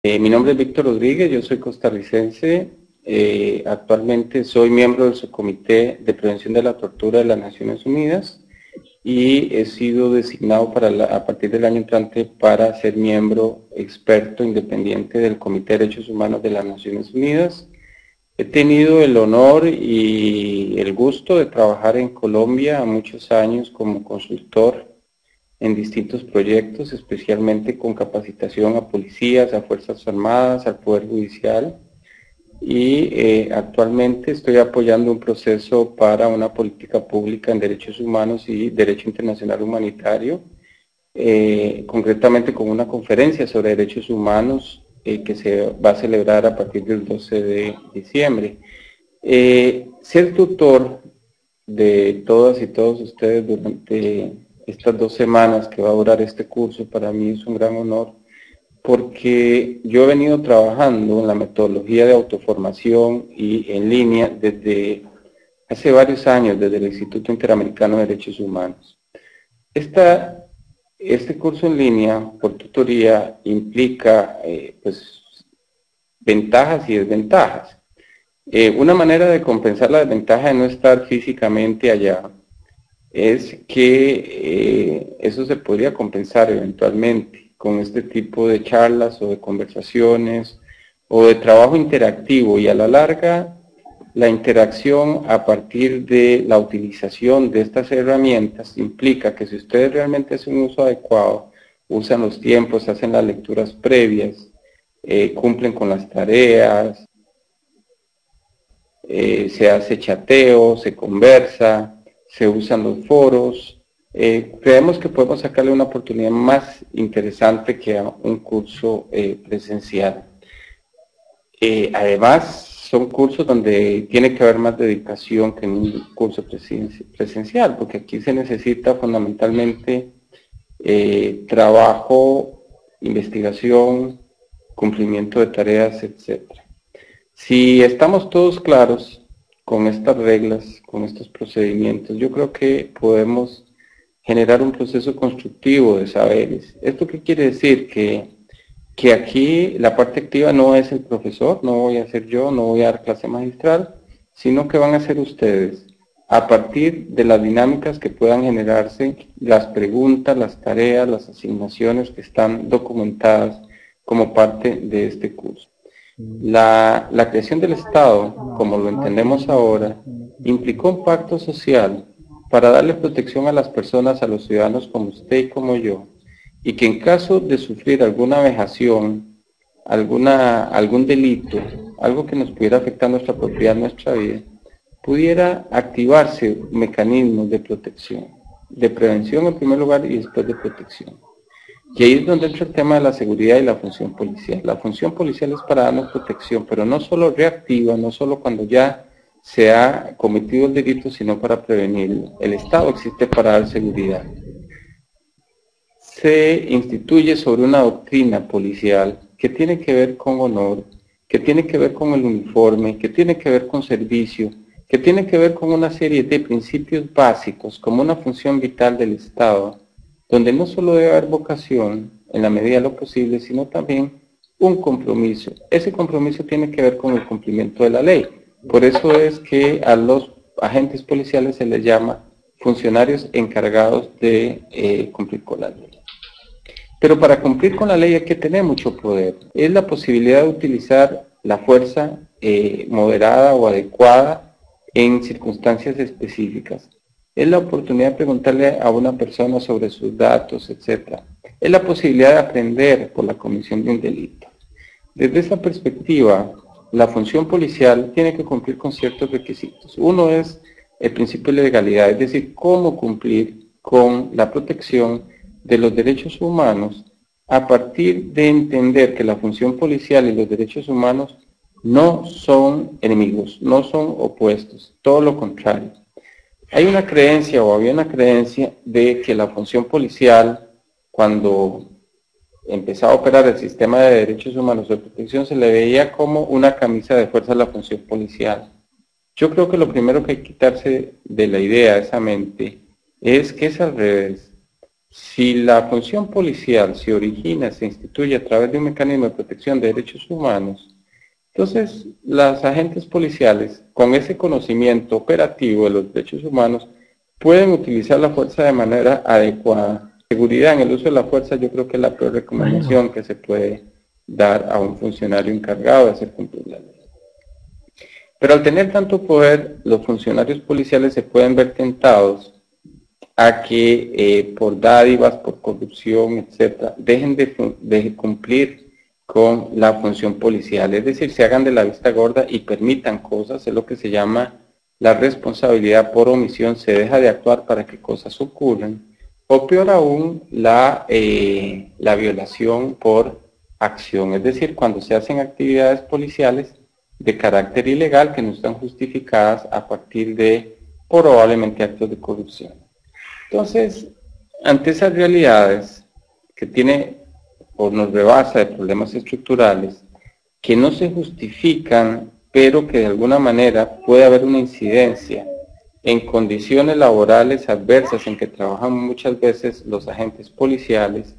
Mi nombre es Víctor Rodríguez, yo soy costarricense, actualmente soy miembro del Subcomité de Prevención de la Tortura de las Naciones Unidas y he sido designado a partir del año entrante para ser miembro experto independiente del Comité de Derechos Humanos de las Naciones Unidas. He tenido el honor y el gusto de trabajar en Colombia muchos años como consultor en distintos proyectos, especialmente con capacitación a policías, a Fuerzas Armadas, al Poder Judicial. Y actualmente estoy apoyando un proceso para una política pública en derechos humanos y derecho internacional humanitario, concretamente con una conferencia sobre derechos humanos que se va a celebrar a partir del 12 de diciembre. Ser tutor de todas y todos ustedes durante estas 2 semanas que va a durar este curso, para mí es un gran honor, porque yo he venido trabajando en la metodología de autoformación y en línea desde hace varios años, desde el Instituto Interamericano de Derechos Humanos. Este curso en línea por tutoría implica pues, ventajas y desventajas. Una manera de compensar la desventaja de no estar físicamente allá es que eso se podría compensar eventualmente con este tipo de charlas o de conversaciones o de trabajo interactivo, y a la larga la interacción a partir de la utilización de estas herramientas implica que si ustedes realmente hacen un uso adecuado, usan los tiempos, hacen las lecturas previas, cumplen con las tareas, se hace chateo, se conversa, se usan los foros. Creemos que podemos sacarle una oportunidad más interesante que a un curso presencial. Además, son cursos donde tiene que haber más dedicación que en un curso presencial, porque aquí se necesita fundamentalmente trabajo, investigación, cumplimiento de tareas, etc. Si estamos todos claros con estas reglas, con estos procedimientos, yo creo que podemos generar un proceso constructivo de saberes. ¿Esto qué quiere decir? Que aquí la parte activa no es el profesor, no voy a ser yo, no voy a dar clase magistral, sino que van a ser ustedes, a partir de las dinámicas que puedan generarse, las preguntas, las tareas, las asignaciones que están documentadas como parte de este curso. La creación del Estado, como lo entendemos ahora, implicó un pacto social para darle protección a las personas, a los ciudadanos como usted y como yo, y que en caso de sufrir alguna vejación, algún delito, algo que nos pudiera afectar nuestra propiedad, nuestra vida, pudiera activarse mecanismos de protección, de prevención en primer lugar y después de protección. Y ahí es donde entra el tema de la seguridad y la función policial. La función policial es para darnos protección, pero no solo reactiva, no solo cuando ya se ha cometido el delito, sino para prevenirlo. El Estado existe para dar seguridad. Se instituye sobre una doctrina policial que tiene que ver con honor, que tiene que ver con el uniforme, que tiene que ver con servicio, que tiene que ver con una serie de principios básicos como una función vital del Estado, donde no solo debe haber vocación en la medida de lo posible, sino también un compromiso. Ese compromiso tiene que ver con el cumplimiento de la ley. Por eso es que a los agentes policiales se les llama funcionarios encargados de cumplir con la ley. Pero para cumplir con la ley hay que tener mucho poder. Es la posibilidad de utilizar la fuerza moderada o adecuada en circunstancias específicas. Es la oportunidad de preguntarle a una persona sobre sus datos, etc. Es la posibilidad de aprender por la comisión de un delito. Desde esa perspectiva, la función policial tiene que cumplir con ciertos requisitos. Uno es el principio de legalidad, es decir, cómo cumplir con la protección de los derechos humanos a partir de entender que la función policial y los derechos humanos no son enemigos, no son opuestos, todo lo contrario. Hay una creencia o había una creencia de que la función policial, cuando empezaba a operar el sistema de derechos humanos de protección, se le veía como una camisa de fuerza a la función policial. Yo creo que lo primero que hay que quitarse de la idea, de esa mente, es que es al revés. Si la función policial se origina, se instituye a través de un mecanismo de protección de derechos humanos, entonces los agentes policiales, con ese conocimiento operativo de los derechos humanos, pueden utilizar la fuerza de manera adecuada. Seguridad en el uso de la fuerza, yo creo que es la peor recomendación que se puede dar a un funcionario encargado de hacer cumplir la ley. Pero al tener tanto poder, los funcionarios policiales se pueden ver tentados a que por dádivas, por corrupción, etcétera, dejen de cumplir con la función policial, es decir, se hagan de la vista gorda y permitan cosas, es lo que se llama la responsabilidad por omisión, se deja de actuar para que cosas ocurran, o peor aún, la violación por acción, es decir, cuando se hacen actividades policiales de carácter ilegal que no están justificadas a partir de probablemente actos de corrupción. Entonces, ante esas realidades que tiene o nos rebasa de problemas estructurales que no se justifican, pero que de alguna manera puede haber una incidencia en condiciones laborales adversas en que trabajan muchas veces los agentes policiales,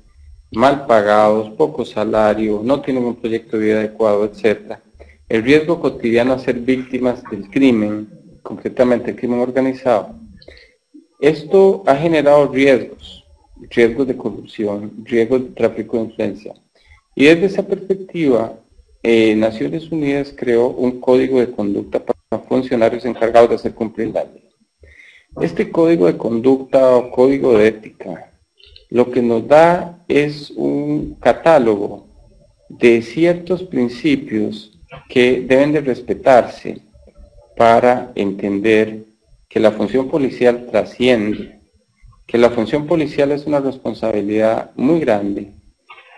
mal pagados, poco salario, no tienen un proyecto de vida adecuado, etc. El riesgo cotidiano a ser víctimas del crimen, concretamente el crimen organizado, esto ha generado riesgos de corrupción, riesgos de tráfico de influencia. Y desde esa perspectiva, Naciones Unidas creó un código de conducta para funcionarios encargados de hacer cumplir la ley. Este código de conducta o código de ética, lo que nos da es un catálogo de ciertos principios que deben de respetarse para entender que la función policial trasciende, que la función policial es una responsabilidad muy grande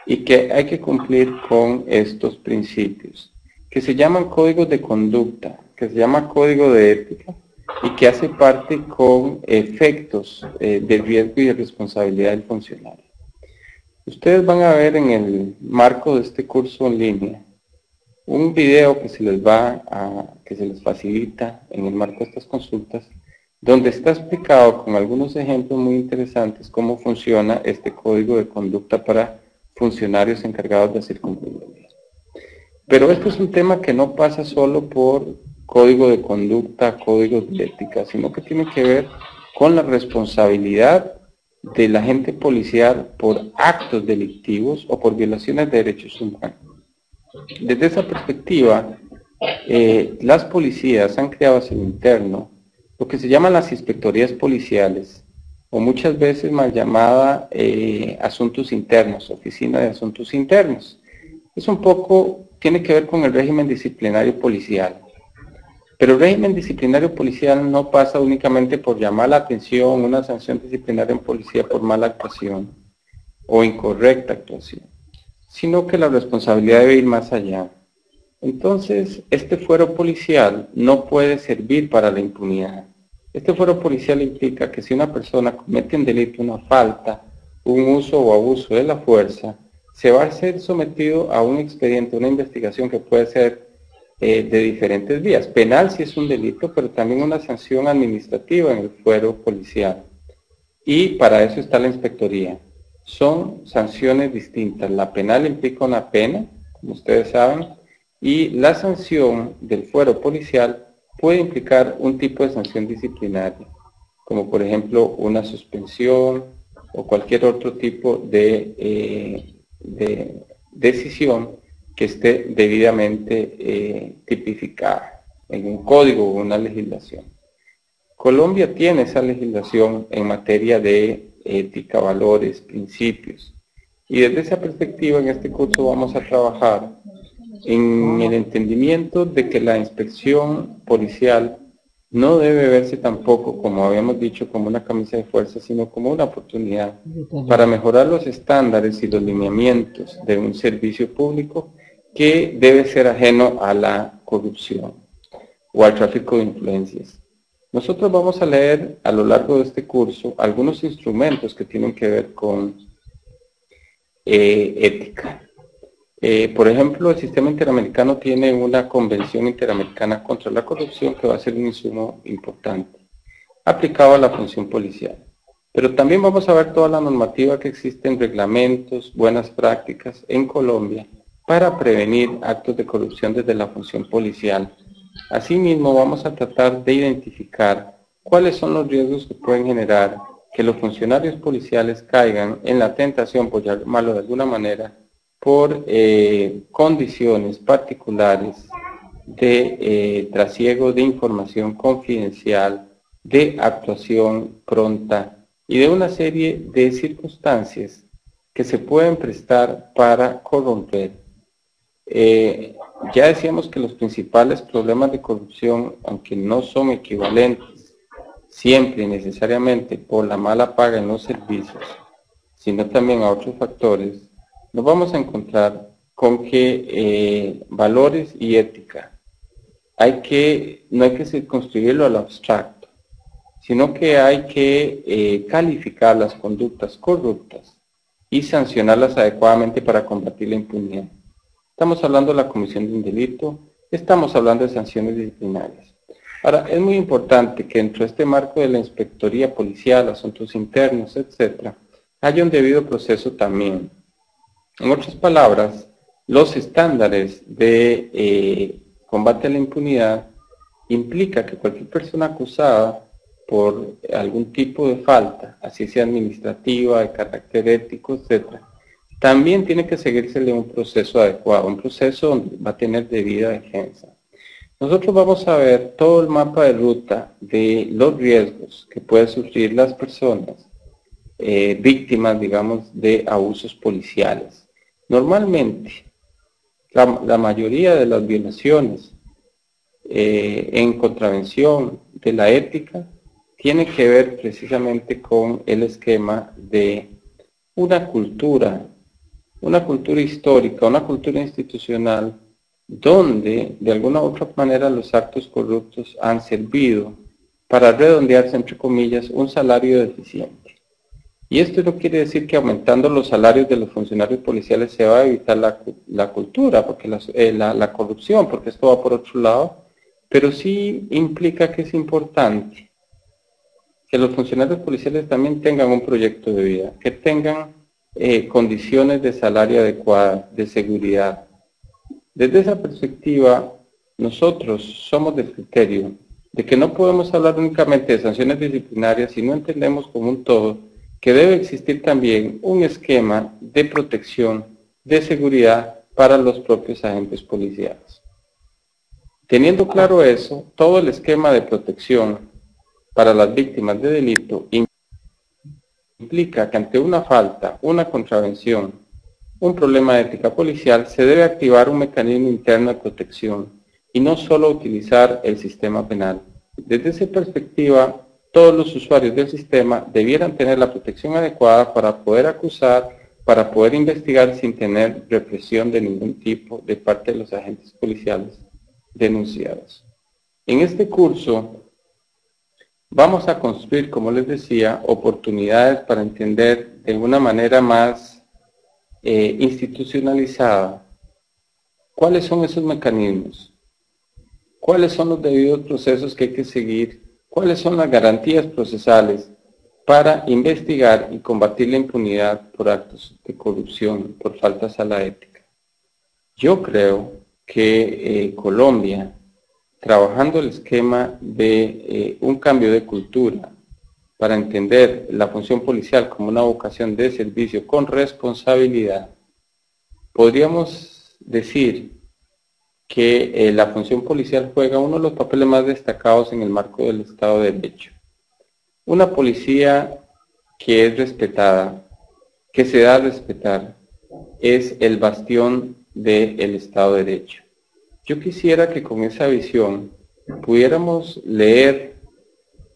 y que hay que cumplir con estos principios, que se llaman códigos de conducta, que se llama código de ética y que hace parte con efectos de riesgo y de responsabilidad del funcionario. Ustedes van a ver en el marco de este curso en línea un video que se les facilita en el marco de estas consultas, donde está explicado con algunos ejemplos muy interesantes cómo funciona este código de conducta para funcionarios encargados de hacer cumplir la ley. Pero este es un tema que no pasa solo por código de conducta, códigos de ética, sino que tiene que ver con la responsabilidad del agente policial por actos delictivos o por violaciones de derechos humanos. Desde esa perspectiva, las policías han creado hacia el interno lo que se llaman las inspectorías policiales, o muchas veces mal llamada asuntos internos, oficina de asuntos internos. Es un poco, tiene que ver con el régimen disciplinario policial. Pero el régimen disciplinario policial no pasa únicamente por llamar la atención, una sanción disciplinaria en policía por mala actuación o incorrecta actuación, sino que la responsabilidad debe ir más allá. Entonces, este fuero policial no puede servir para la impunidad. Este fuero policial implica que si una persona comete un delito, una falta, un uso o abuso de la fuerza, se va a ser sometido a un expediente, una investigación que puede ser de diferentes vías. Penal si es un delito, pero también una sanción administrativa en el fuero policial. Y para eso está la inspectoría. Son sanciones distintas. La penal implica una pena, como ustedes saben, y la sanción del fuero policial puede implicar un tipo de sanción disciplinaria, como por ejemplo una suspensión o cualquier otro tipo de decisión que esté debidamente tipificada en un código o una legislación. Colombia tiene esa legislación en materia de ética, valores, principios. Y desde esa perspectiva, en este curso vamos a trabajar en el entendimiento de que la inspección policial no debe verse tampoco, como habíamos dicho, como una camisa de fuerza, sino como una oportunidad para mejorar los estándares y los lineamientos de un servicio público que debe ser ajeno a la corrupción o al tráfico de influencias. Nosotros vamos a leer a lo largo de este curso algunos instrumentos que tienen que ver con ética. Por ejemplo, el sistema interamericano tiene una convención interamericana contra la corrupción que va a ser un insumo importante, aplicado a la función policial. Pero también vamos a ver toda la normativa que existe en reglamentos, buenas prácticas en Colombia para prevenir actos de corrupción desde la función policial. Asimismo, vamos a tratar de identificar cuáles son los riesgos que pueden generar que los funcionarios policiales caigan en la tentación, por llamarlo de alguna manera, por condiciones particulares de trasiego de información confidencial, de actuación pronta y de una serie de circunstancias que se pueden prestar para corromper. Ya decíamos que los principales problemas de corrupción, aunque no son equivalentes siempre y necesariamente por la mala paga en los servicios, sino también a otros factores, nos vamos a encontrar con que valores y ética no hay que circunscribirlo a lo abstracto, sino que hay que calificar las conductas corruptas y sancionarlas adecuadamente para combatir la impunidad. Estamos hablando de la comisión de un delito, estamos hablando de sanciones disciplinarias. Ahora, es muy importante que dentro de este marco de la inspectoría policial, asuntos internos, etc., haya un debido proceso también. En otras palabras, los estándares de combate a la impunidad implica que cualquier persona acusada por algún tipo de falta, así sea administrativa, de carácter ético, etc., también tiene que seguírsele un proceso adecuado, un proceso donde va a tener debida defensa. Nosotros vamos a ver todo el mapa de ruta de los riesgos que pueden sufrir las personas víctimas, digamos, de abusos policiales. Normalmente, la mayoría de las violaciones en contravención de la ética tiene que ver precisamente con el esquema de una cultura histórica, una cultura institucional, donde de alguna u otra manera los actos corruptos han servido para redondearse, entre comillas, un salario deficiente. Y esto no quiere decir que aumentando los salarios de los funcionarios policiales se va a evitar la cultura, porque la corrupción, porque esto va por otro lado, pero sí implica que es importante que los funcionarios policiales también tengan un proyecto de vida, que tengan condiciones de salario adecuadas, de seguridad. Desde esa perspectiva, nosotros somos del criterio de que no podemos hablar únicamente de sanciones disciplinarias si no entendemos como un todo que debe existir también un esquema de protección, de seguridad para los propios agentes policiales. Teniendo claro eso, todo el esquema de protección para las víctimas de delito implica que ante una falta, una contravención, un problema de ética policial, se debe activar un mecanismo interno de protección y no solo utilizar el sistema penal. Desde esa perspectiva, todos los usuarios del sistema debieran tener la protección adecuada para poder acusar, para poder investigar sin tener represión de ningún tipo de parte de los agentes policiales denunciados. En este curso vamos a construir, como les decía, oportunidades para entender de una manera más institucionalizada cuáles son esos mecanismos, cuáles son los debidos procesos que hay que seguir, cuáles son las garantías procesales para investigar y combatir la impunidad por actos de corrupción, por faltas a la ética. Yo creo que Colombia, trabajando el esquema de un cambio de cultura para entender la función policial como una vocación de servicio con responsabilidad, podríamos decir que la función policial juega uno de los papeles más destacados en el marco del Estado de Derecho. Una policía que es respetada, que se da a respetar, es el bastión del Estado de Derecho. Yo quisiera que con esa visión pudiéramos leer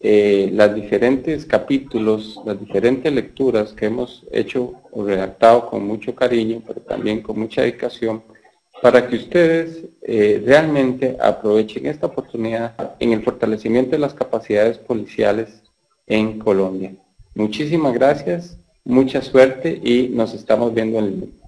los diferentes capítulos, las diferentes lecturas que hemos hecho o redactado con mucho cariño, pero también con mucha dedicación, para que ustedes realmente aprovechen esta oportunidad en el fortalecimiento de las capacidades policiales en Colombia. Muchísimas gracias, mucha suerte y nos estamos viendo en línea.